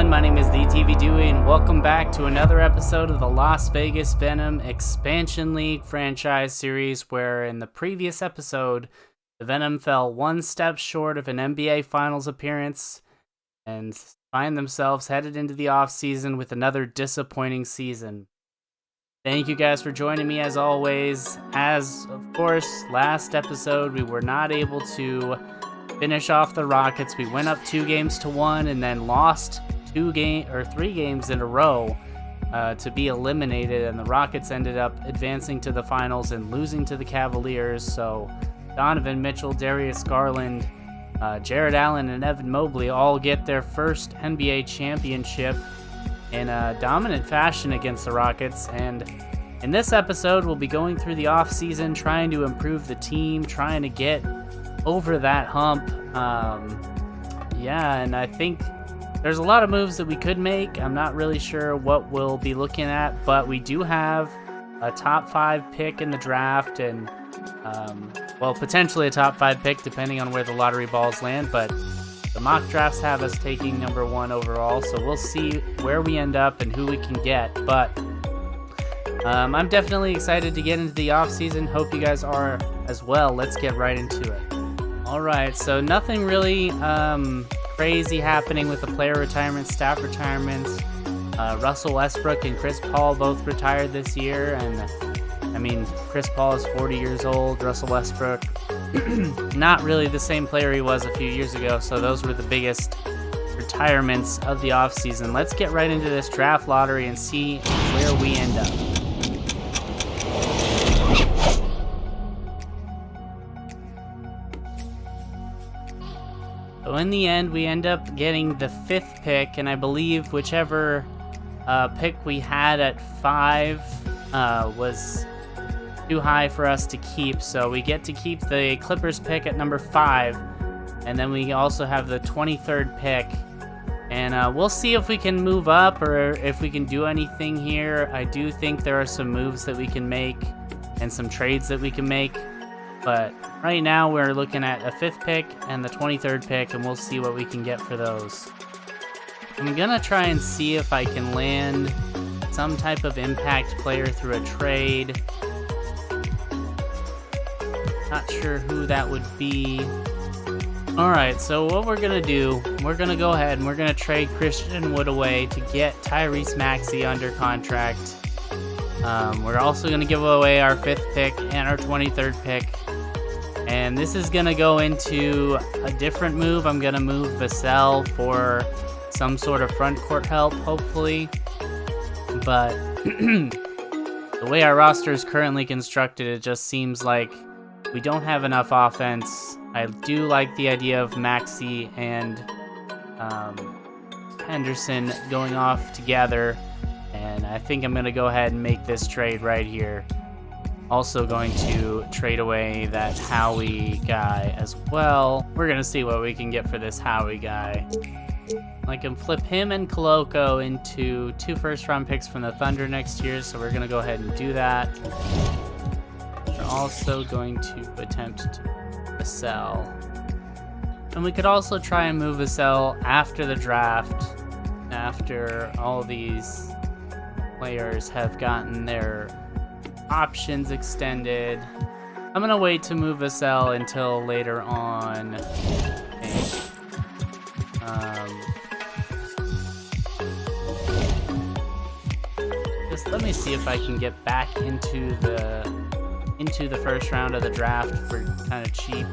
everyone, my name is the TV Dewey, and welcome back to another episode of the Las Vegas Venom Expansion League franchise series, where in the previous episode, the Venom fell one step short of an NBA Finals appearance and find themselves headed into the off-season with another disappointing season. Thank you guys for joining me as always. As, of course, last episode, we were not able to finish off the Rockets. We went up 2-1 and then lost 3 games in a row to be eliminated, and the Rockets ended up advancing to the finals and losing to the Cavaliers. So Donovan Mitchell, Darius Garland, Jared Allen, and Evan Mobley all get their first NBA championship in a dominant fashion against the Rockets. And in this episode, we'll be going through the offseason, trying to improve the team, trying to get over that hump. And I think there's a lot of moves that we could make. I'm not really sure what we'll be looking at, but we do have a top 5 pick in the draft, and potentially a top 5 pick depending on where the lottery balls land, but the mock drafts have us taking number 1 overall, so we'll see where we end up and who we can get. But I'm definitely excited to get into the offseason. Hope you guys are as well. Let's get right into it. Alright, so nothing really crazy happening with the player retirements, staff retirements. Russell Westbrook and Chris Paul both retired this year, and I mean, Chris Paul is 40 years old. Russell Westbrook, not really the same player he was a few years ago, so those were the biggest retirements of the offseason. Let's get right into this draft lottery and see where we end up. So in the end, we end up getting the 5th pick, and I believe whichever pick we had at 5 was too high for us to keep, so we get to keep the Clippers pick at number 5, and then we also have the 23rd pick, and we'll see if we can move up or if we can do anything here. I do think there are some moves that we can make and some trades that we can make, but right now we're looking at a 5th pick and the 23rd pick, and we'll see what we can get for those. I'm gonna try and see if I can land some type of impact player through a trade. Not sure who that would be. Alright, so what we're going to do, we're going to go ahead and we're going to trade Christian Wood away to get Tyrese Maxey under contract. We're also going to give away our 5th pick and our 23rd pick. And this is going to go into a different move. I'm going to move Vassell for some sort of front court help, hopefully. But the way our roster is currently constructed, it just seems like we don't have enough offense. I do like the idea of Maxey and Henderson going off together, and I think I'm going to go ahead and make this trade right here. Also going to trade away that Howie guy as well. We're going to see what we can get for this Howie guy. I can flip him and Koloko into 2 first-round picks from the Thunder next year, so we're going to go ahead and do that. We're also going to attempt to sell. And we could also try and move Vassell after the draft, after all these players have gotten their options extended. I'm going to wait to move Vassell until later on. Just let me see if I can get back into the first round of the draft for kind of cheap.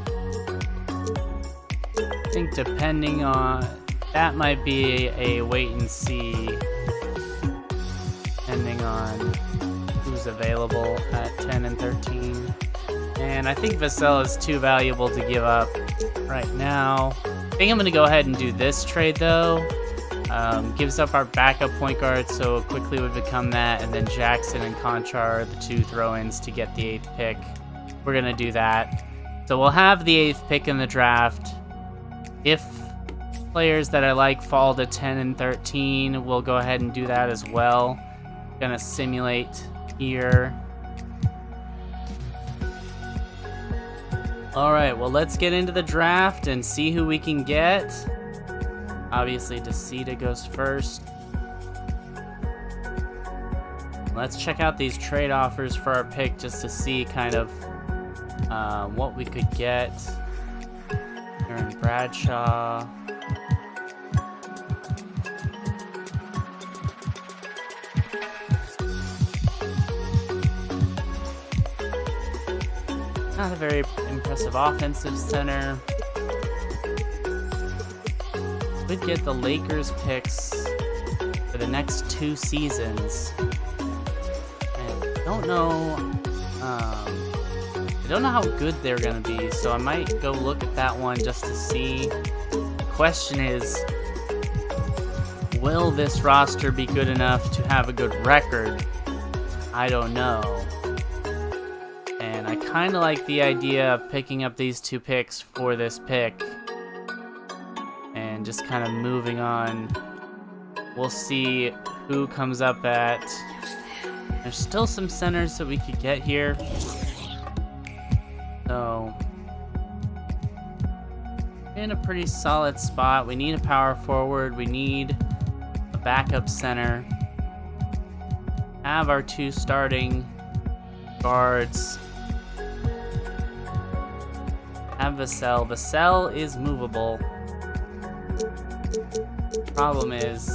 I think depending on that might be a wait and see, depending on who's available at 10 and 13. And I think Vassell is too valuable to give up right now. I think I'm going to go ahead and do this trade though. Gives up our backup point guard, so quickly would become that, and then Jackson and Conchar are the 2 throw-ins to get the 8th pick. We're going to do that. So we'll have the 8th pick in the draft. If players that I like fall to 10 and 13, we'll go ahead and do that as well. Going to simulate here. Alright, well let's get into the draft and see who we can get. Obviously, Desita goes first. Let's check out these trade offers for our pick just to see kind of what we could get. Aaron Bradshaw. Not a very impressive offensive center. We'd get the Lakers picks for the next 2 seasons. I don't know how good they're gonna be, so I might go look at that one just to see. The question is, will this roster be good enough to have a good record? I don't know. And I kind of like the idea of picking up these 2 picks for this pick and just kind of moving on. We'll see who comes up at. There's still some centers that we could get here. So, in a pretty solid spot. We need a power forward. We need a backup center. Have our 2 starting guards. Have Vassell. Vassell is movable. Problem is,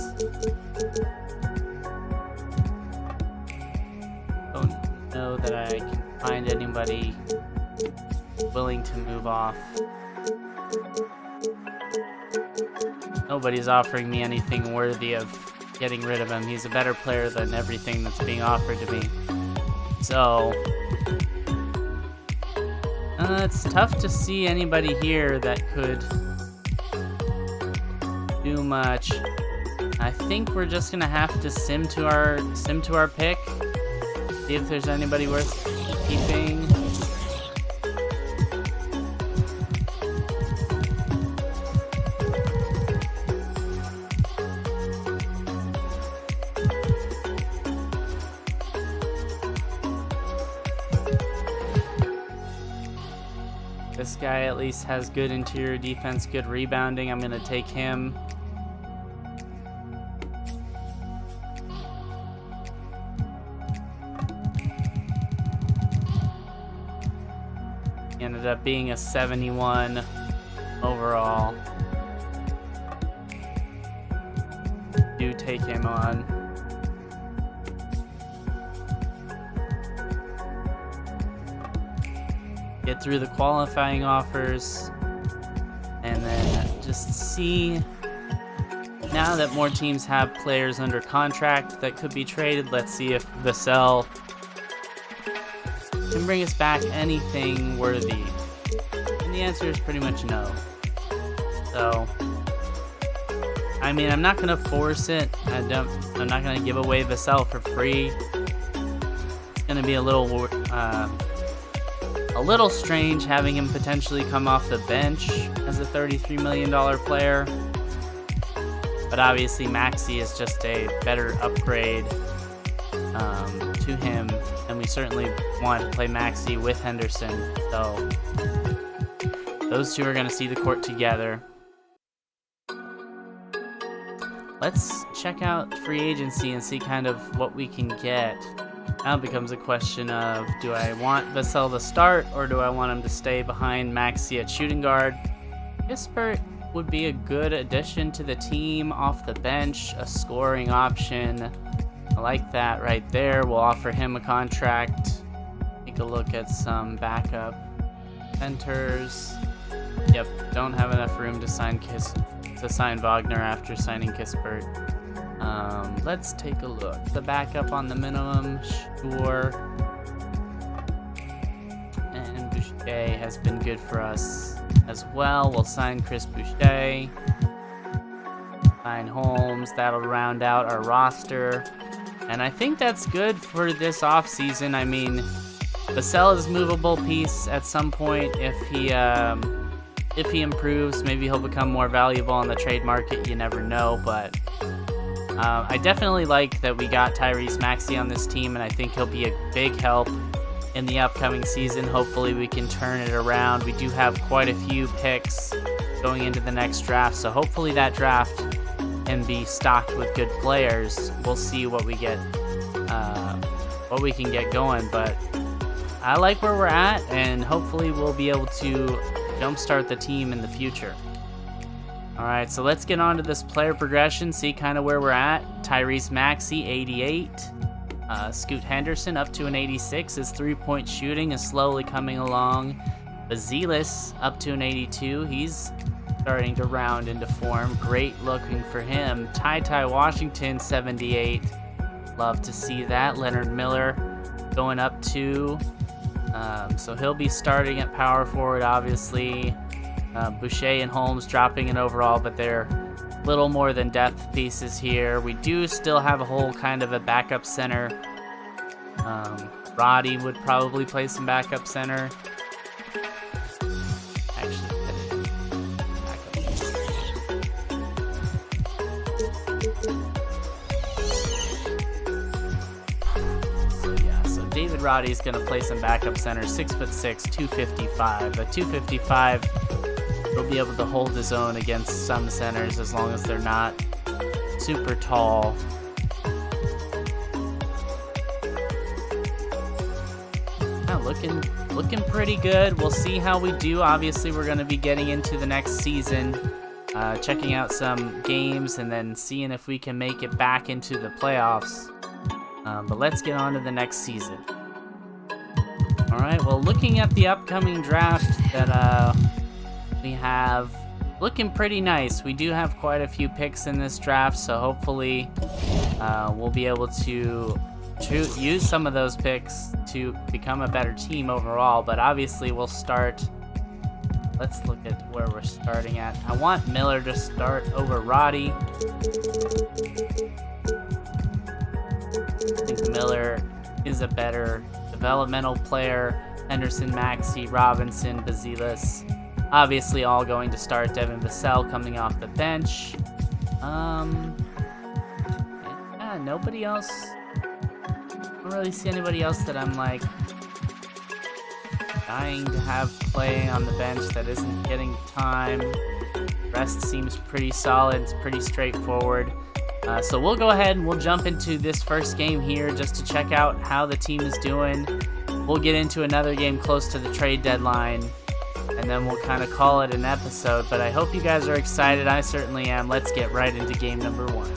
don't know that I can find anybody willing to move off. Nobody's offering me anything worthy of getting rid of him. He's a better player than everything that's being offered to me. So, it's tough to see anybody here that could do much. I think we're just gonna have to sim to our pick. See if there's anybody worth keeping. This guy at least has good interior defense, good rebounding. I'm gonna take him. He ended up being a 71 overall. Do take him on. Get through the qualifying offers, and then just see, now that more teams have players under contract that could be traded, let's see if Vassell can bring us back anything worthy. And the answer is pretty much no. So, I mean, I'm not going to force it. I'm not going to give away Vassell for free. It's going to be a little strange having him potentially come off the bench as a $33 million player. But obviously Maxey is just a better upgrade to him, and we certainly want to play Maxey with Henderson. So those 2 are going to see the court together. Let's check out free agency and see kind of what we can get. Now it becomes a question of, do I want Vassell to start, or do I want him to stay behind Maxey at shooting guard? Kispert would be a good addition to the team off the bench, a scoring option. I like that right there. We'll offer him a contract. Take a look at some backup centers. Yep, don't have enough room to sign Wagner after signing Kispert. Let's take a look. The backup on the minimum, sure. And Boucher has been good for us as well. We'll sign Chris Boucher. Sign Holmes. That'll round out our roster. And I think that's good for this offseason. I mean, Vassell is a movable piece at some point. If he improves, maybe he'll become more valuable on the trade market. You never know, but I definitely like that we got Tyrese Maxey on this team, and I think he'll be a big help in the upcoming season. Hopefully we can turn it around. We do have quite a few picks going into the next draft. So hopefully that draft can be stocked with good players. We'll see what we get, what we can get going. But I like where we're at, and hopefully we'll be able to jumpstart the team in the future. All right, so let's get on to this player progression, see kind of where we're at. Tyrese Maxey, 88. Scoot Henderson up to an 86. His three-point shooting is slowly coming along. Bazilis up to an 82. He's starting to round into form. Great looking for him. Ty Washington, 78. Love to see that. Leonard Miller going up to, so he'll be starting at power forward, obviously. Boucher and Holmes dropping in overall, but they're little more than depth pieces here. We do still have a whole kind of a backup center. Roddy would probably play some backup center. David Roddy's gonna play some backup center. 6'6", 255. But 255 will be able to hold his own against some centers as long as they're not super tall. Yeah, looking pretty good. We'll see how we do. Obviously, we're gonna be getting into the next season, checking out some games, and then seeing if we can make it back into the playoffs. But let's get on to the next season. All right, well, looking at the upcoming draft that we have, looking pretty nice. We do have quite a few picks in this draft, so hopefully we'll be able to use some of those picks to become a better team overall. But obviously we'll start. Let's look at where we're starting at. I want Miller to start over Roddy. I think Miller is a better developmental player. Henderson, Maxey, Robinson, Bazilis, obviously all going to start. Devin Vassell coming off the bench. Yeah, nobody else. I don't really see anybody else that I'm like dying to have playing on the bench that isn't getting time. Rest seems pretty solid. It's pretty straightforward. So we'll go ahead and we'll jump into this first game here just to check out how the team is doing. We'll get into another game close to the trade deadline, and then we'll kind of call it an episode. But I hope you guys are excited. I certainly am. Let's get right into game number 1.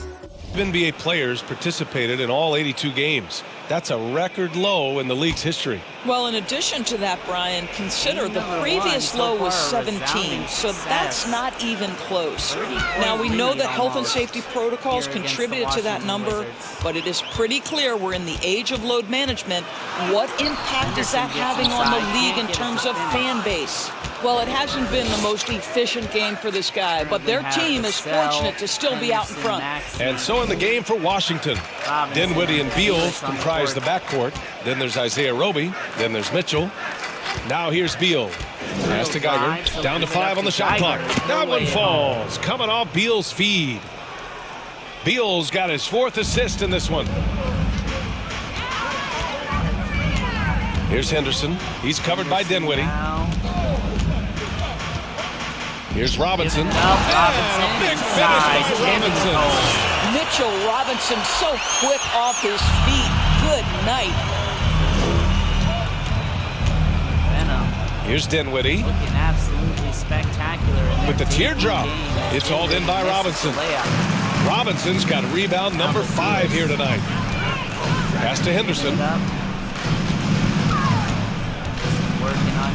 NBA players participated in all 82 games. That's a record low in the league's history. Well, in addition to that, Brian, consider the previous low was 17, so that's not even close. Now, we know that health and safety protocols contributed to that number, but it is pretty clear we're in the age of load management. What impact is that having on the league in terms of fan base? Well, it hasn't been the most efficient game for this guy, but their team is fortunate to still be out in front. And so in the game for Washington, Dinwiddie and Beal comprise the backcourt. Then there's Isaiah Roby. Then there's Mitchell. Now here's Beal. Pass to Geiger. Down to 5 on the shot clock. That one falls. Coming off Beal's feed. Beal's got his 4th assist in this one. Here's Henderson. He's covered by Dinwiddie. Here's Robinson. Big finish by Robinson. Mitchell Robinson so quick off his feet. Good night. Venom. Here's Dinwiddie. Looking absolutely spectacular. With the teardrop. It's hauled in by Robinson. Robinson's got rebound number 5 here tonight. Pass to Henderson.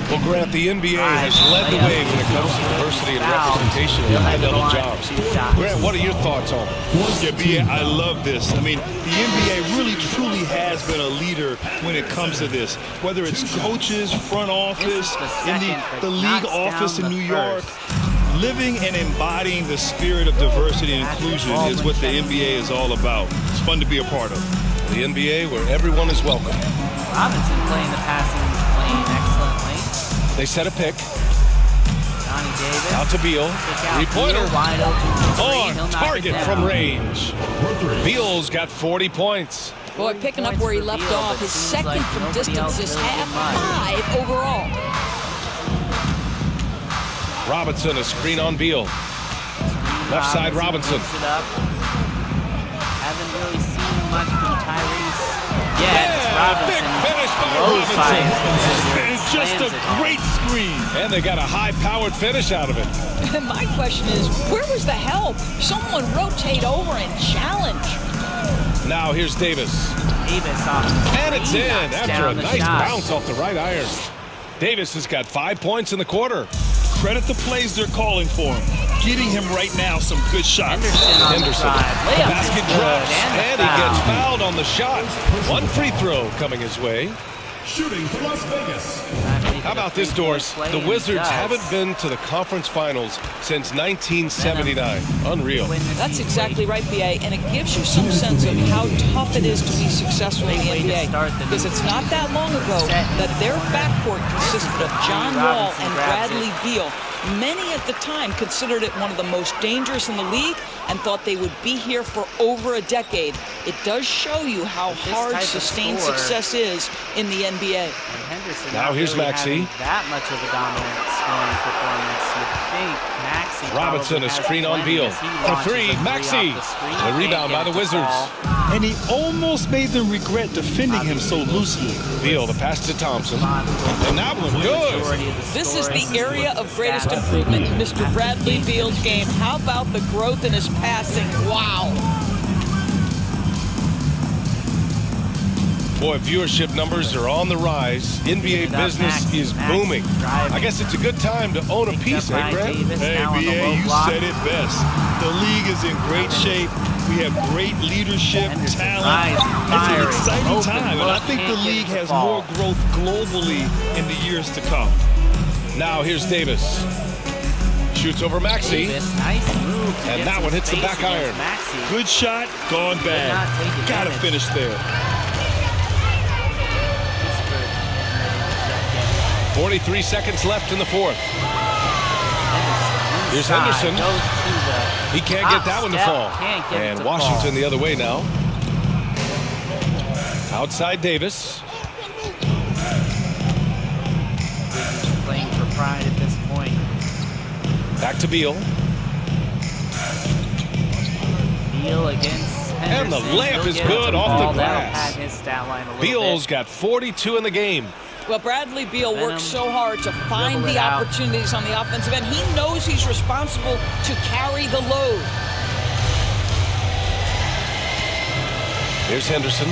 Well, Grant, the NBA has led the way when it comes to diversity and representation in high-level jobs. Grant, what are your thoughts on it? Yeah, I love this. I mean, the NBA really, truly has been a leader when it comes to this. Whether it's coaches, front office, in the league office in New York, living and embodying the spirit of diversity and inclusion is what the NBA is all about. It's fun to be a part of. The NBA where everyone is welcome. Robinson playing the passing lane excellently. They set a pick. Johnny Davis. Out to Beal. 3-pointer. Wide open. On target from range. Beal's got 40 points. Boy, picking up where he left off. His second from distance this half, 5 overall. Robinson, a screen on Beal. Left side, Robinson. It up. Haven't really seen much from Tyrese yet. Robinson big finish by blows by Robinson. his It's just a great screen. And they got a high-powered finish out of it. My question is, where was the help? Someone rotate over and challenge. Now here's Davis. Davis off the And it's screen, in knocks after a down the nice shot. bounce off the right iron. Davis has got 5 points in the quarter. Credit the plays they're calling for him. Getting him right now some good shots. Henderson on the Henderson. drive. The Layup basket is good, drops, and the he gets foul. fouled on the shot. One free throw coming his way. Shooting for Las Vegas. How about this, Doris? The Wizards haven't been to the conference finals since 1979. Unreal. That's exactly right, BA, and it gives you some sense of how tough it is to be successful in the NBA. Because it's not that long ago that their backcourt consisted of John Wall and Bradley Beal. Many at the time considered it one of the most dangerous in the league and thought they would be here for over a decade. It does show you how hard sustained success is in the NBA. Now here's Maxey. That much of a dominant scoring performance. You'd think Maxey. Robinson, a screen on Beal. For three, Maxey. The rebound by the Wizards. And he almost made them regret defending him so loosely. Beal, the pass to Thompson. And that one good. This is the area of greatest improvement in Mr. Bradley Beal's game. How about the growth in his passing? Wow. Boy, viewership numbers are on the rise. NBA business is booming. I guess it's a good time to own a piece, eh, Brad? Hey, BA, you said it best. The league is in great shape. We have great leadership, talent. It's an exciting time, and I think the league has more growth globally in the years to come. Now here's Davis. Shoots over Maxey. Nice move. And that one hits the back iron. Good shot, gone bad. Gotta finish there. 43 seconds left in the fourth. Here's Henderson. He can't get that one to fall. And Washington the other way now. Outside Davis. Playing for pride at this point. Back to Beal. Beal against Henderson. And the layup is good off the glass. His stat line a little Beal's bit. got 42 in the game. Well, Bradley Beal works so hard to find the out. opportunities on the offensive end. He knows he's responsible to carry the load. Here's Henderson.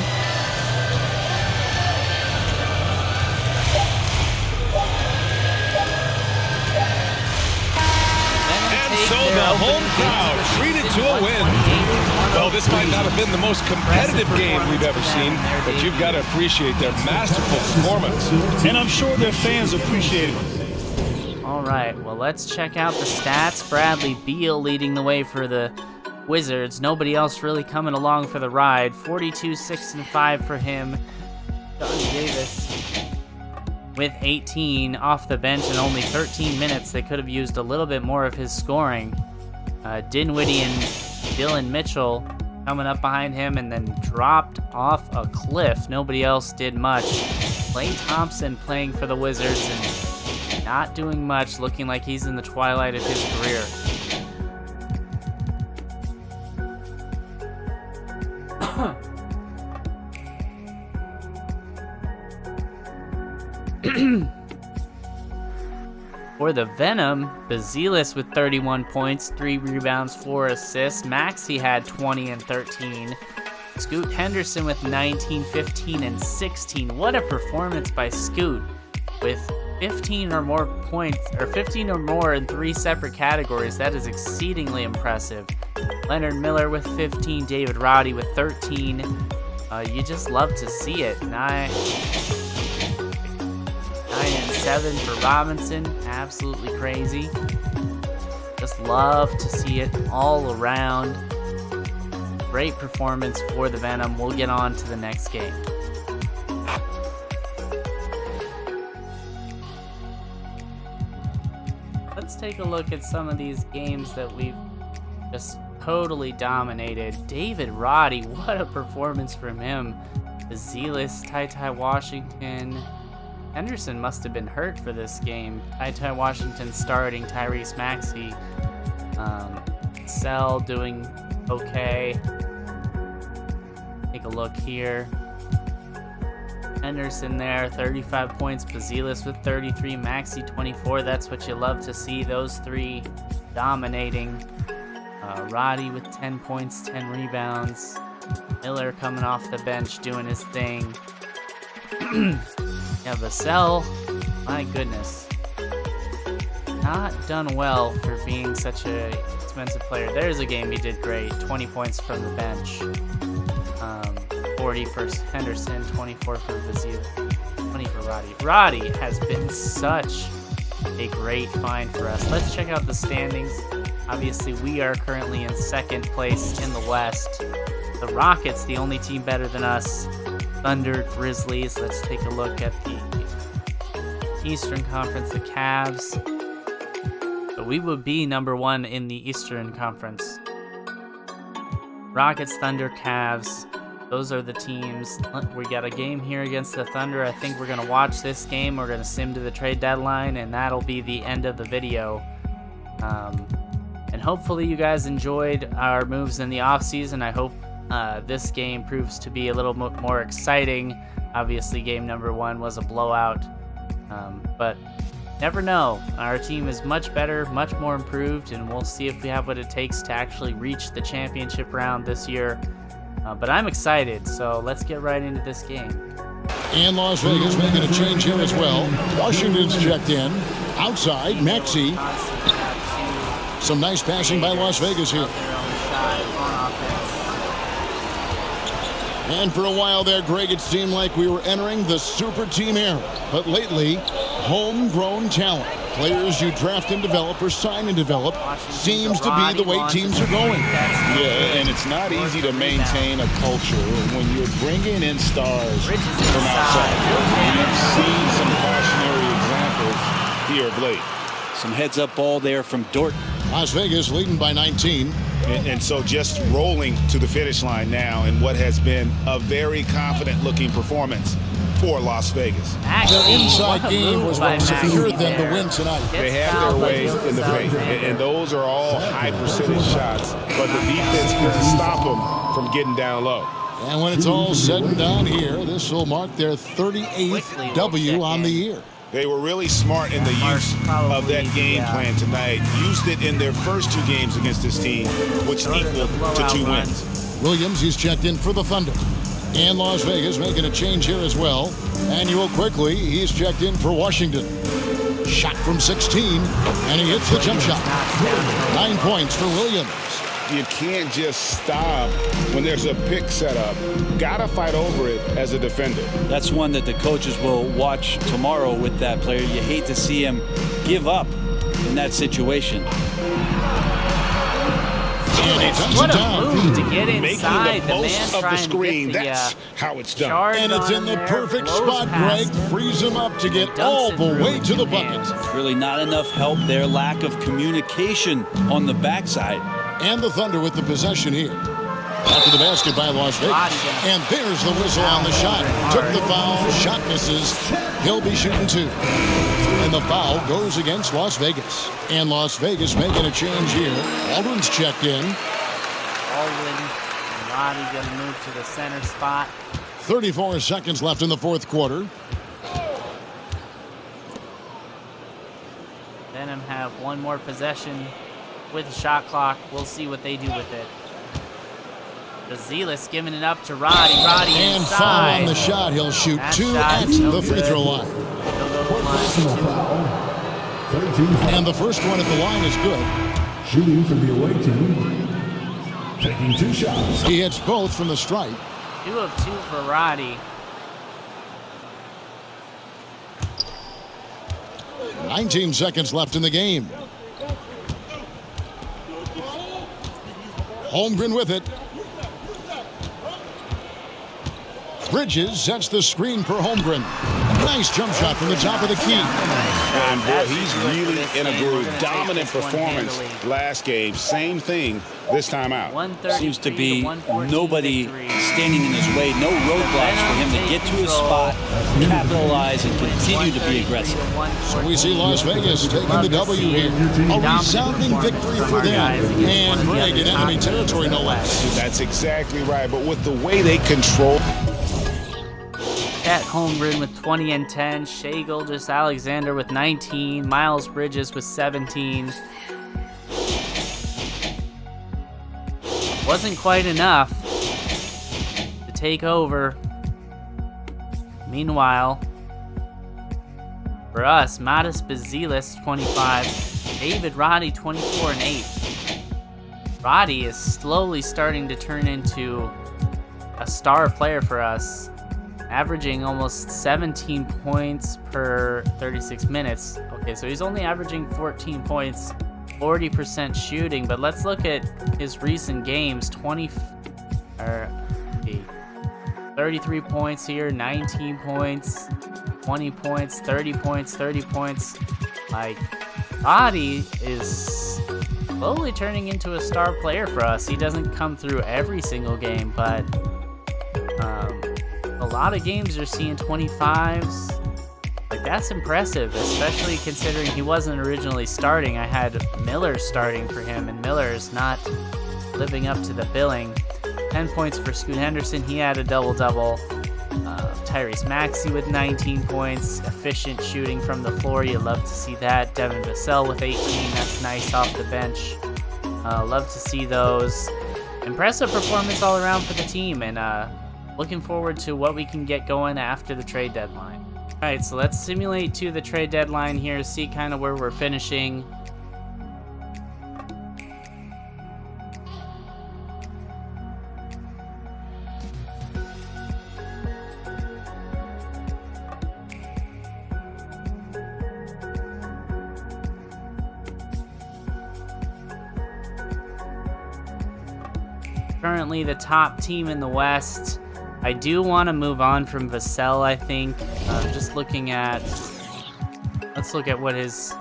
And so the home crowd treated to a win. Well, this might not have been the most competitive game we've ever seen, but you've got to appreciate their masterful performance. And I'm sure their fans appreciate it. All right, well, let's check out the stats. Bradley Beal leading the way for the Wizards. Nobody else really coming along for the ride. 42, 6, and 5 for him. John Davis with 18 off the bench in only 13 minutes. They could have used a little bit more of his scoring. Dinwiddie and Dylan Mitchell coming up behind him and then dropped off a cliff. Nobody else did much. Klay Thompson playing for the Wizards and not doing much, looking like he's in the twilight of his career. For the Venom, Bazelis with 31 points, 3 rebounds, 4 assists. Maxey had 20 and 13. Scoot Henderson with 19, 15, and 16. What a performance by Scoot with 15 or more points, or 15 or more in 3 separate categories. That is exceedingly impressive. Leonard Miller with 15, David Roddy with 13. You just love to see it. 9 and 7 for Robinson. Absolutely crazy. Just love to see it all around. Great performance for the Venom. We'll get on to the next game. Let's take a look at some of these games that we've just totally dominated. David Roddy, what a performance from him. Bazelis, Ty Washington, Henderson must have been hurt for this game. Ty Washington starting, Tyrese Maxey. Sell doing okay. Take a look here. Henderson there, 35 points. Bazelis with 33. Maxey 24. That's what you love to see. Those three dominating. Roddy with 10 points, 10 rebounds. Miller coming off the bench doing his thing. Yeah, Vassell, my goodness. Not done well for being such an expensive player. There's a game he did great. 20 points from the bench. 40 for Henderson, 24 for Vazelis, 20 for Roddy. Roddy has been such a great find for us. Let's check out the standings. Obviously, we are currently in second place in the West. The Rockets, the only team better than us. Thunder, Grizzlies. Let's take a look at the Eastern Conference, the Cavs. So we would be number one in the Eastern Conference. Rockets, Thunder, Cavs. Those are the teams. We got a game here against the Thunder. I think we're going to watch this game. We're going to sim to the trade deadline, and that'll be the end of the video. And hopefully you guys enjoyed our moves in the offseason. I hope this game proves to be a little more exciting. Obviously, game number 1 was a blowout. But never know. Our team is much better, much more improved, and we'll see if we have what it takes to actually reach the championship round this year. But I'm excited, so let's get right into this game. And Las Vegas making a change here as well. Washington's checked in. Outside, Maxey. Some nice passing by Las Vegas here. And for a while there, Greg, it seemed like we were entering the super team era. But lately, homegrown talent, players you draft and develop or sign and develop, seems to be the way teams are going. Yeah, and it's not easy to maintain a culture when you're bringing in stars from outside. And you've seen some cautionary examples here of late. Some heads-up ball there from Dort. Las Vegas leading by 19. And so just rolling to the finish line now in what has been a very confident-looking performance for Las Vegas. The inside game was more secure than the win tonight. They have their way in the paint, and those are all high-percentage shots, but the defense couldn't stop them from getting down low. And when it's all said and done here, this will mark their 38th W on the year. They were really smart in the use of that game plan tonight. Used it in their first 2 games against this team, which equaled to 2 wins. Williams, he's checked in for the Thunder. And Las Vegas making a change here as well. Manuel quickly, he's checked in for Washington. Shot from 16, and he hits the jump shot. 9 points for Williams. You can't just stop when there's a pick set up. Gotta fight over it as a defender. That's one that the coaches will watch tomorrow with that player. You hate to see him give up in that situation. What a move to get inside. Making the most of the screen. That's how it's done. And it's in the perfect spot, Greg. Frees him up to get all the way to the bucket. Really not enough help there. Lack of communication on the backside. And the Thunder with the possession here. After the basket by Las Vegas. And there's the whistle on the shot. Took the foul. Shot misses. He'll be shooting 2. And the foul goes against Las Vegas. And Las Vegas making a change here. Aldrin's checked in. Aldrin and Roddy going to move to the center spot. 34 seconds left in the 4th quarter. Venom have one more possession with the shot clock. We'll see what they do with it. Bazelis giving it up to Roddy. Roddy and inside. Foul on the shot. He'll shoot that 2 at the free throw line. And the first one at the line is good. Shooting for the away team. Taking 2 shots. He hits both from the stripe. 2 of 2 for Roddy. 19 seconds left in the game. Holmgren with it. Bridges sets the screen for Holmgren. Nice jump shot from the top of the key. And boy, he's really in a groove. Dominant performance last game. Same thing this time out. Seems to be nobody standing in his way. No roadblocks for him to get to his spot, capitalize, and continue to be aggressive. So we see Las Vegas taking the W here. A resounding victory for them. And Greg in enemy territory, no less. That's exactly right. But with the way they control... At Holmgren with 20 and 10, Shai Gilgeous-Alexander with 19, Miles Bridges with 17. Wasn't quite enough to take over. Meanwhile, for us, Matas Bazilis 25, David Roddy 24 and 8. Roddy is slowly starting to turn into a star player for us, averaging almost 17 points per 36 minutes. Okay, so he's only averaging 14 points, 40% shooting, but let's look at his recent games. 33 points here, 19 points, 20 points, 30 points, 30 points. Like, Roddy is slowly turning into a star player for us. He doesn't come through every single game, but a lot of games you're seeing 25s. Like, that's impressive, especially considering he wasn't originally starting. I had Miller starting for him, and Miller's not living up to the billing. 10 points for Scoot Henderson. He had a double-double. Tyrese Maxey with 19 points. Efficient shooting from the floor. You love to see that. Devin Vassell with 18. That's nice off the bench. Love to see those. Impressive performance all around for the team, and looking forward to what we can get going after the trade deadline. All right, so let's simulate to the trade deadline here, see kind of where we're finishing. Currently the top team in the West. I do want to move on from Vassell, I think. Just looking at... Let's look at what his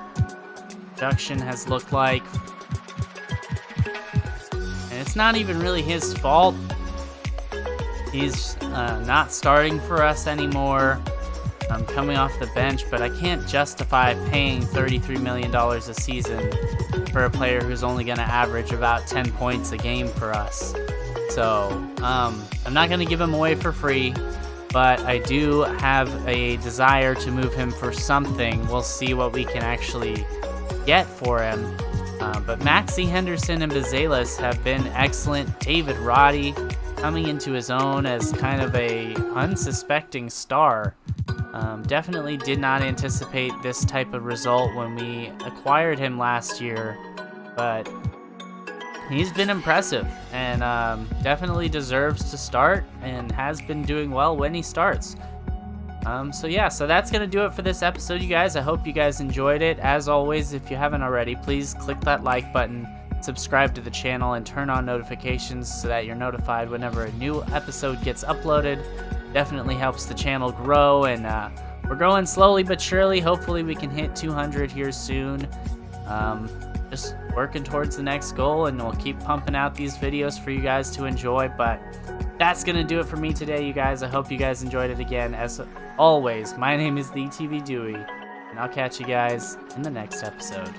production has looked like. And it's not even really his fault. He's not starting for us anymore. I'm coming off the bench, but I can't justify paying $33 million a season for a player who's only going to average about 10 points a game for us. So, I'm not going to give him away for free, but I do have a desire to move him for something. We'll see what we can actually get for him. But Maxey, Henderson, and Bazelis have been excellent. David Roddy coming into his own as kind of a unsuspecting star. Definitely did not anticipate this type of result when we acquired him last year, but he's been impressive and definitely deserves to start and has been doing well when he starts. So that's going to do it for this episode, you guys. I hope you guys enjoyed it. As always, if you haven't already, please click that like button, subscribe to the channel, and turn on notifications so that you're notified whenever a new episode gets uploaded. Definitely helps the channel grow, and we're growing slowly but surely. Hopefully we can hit 200 here soon. Just working towards the next goal, and we'll keep pumping out these videos for you guys to enjoy. But that's gonna do it for me today, you guys. I hope you guys enjoyed it again. As always, my name is the TV Dewey, and I'll catch you guys in the next episode.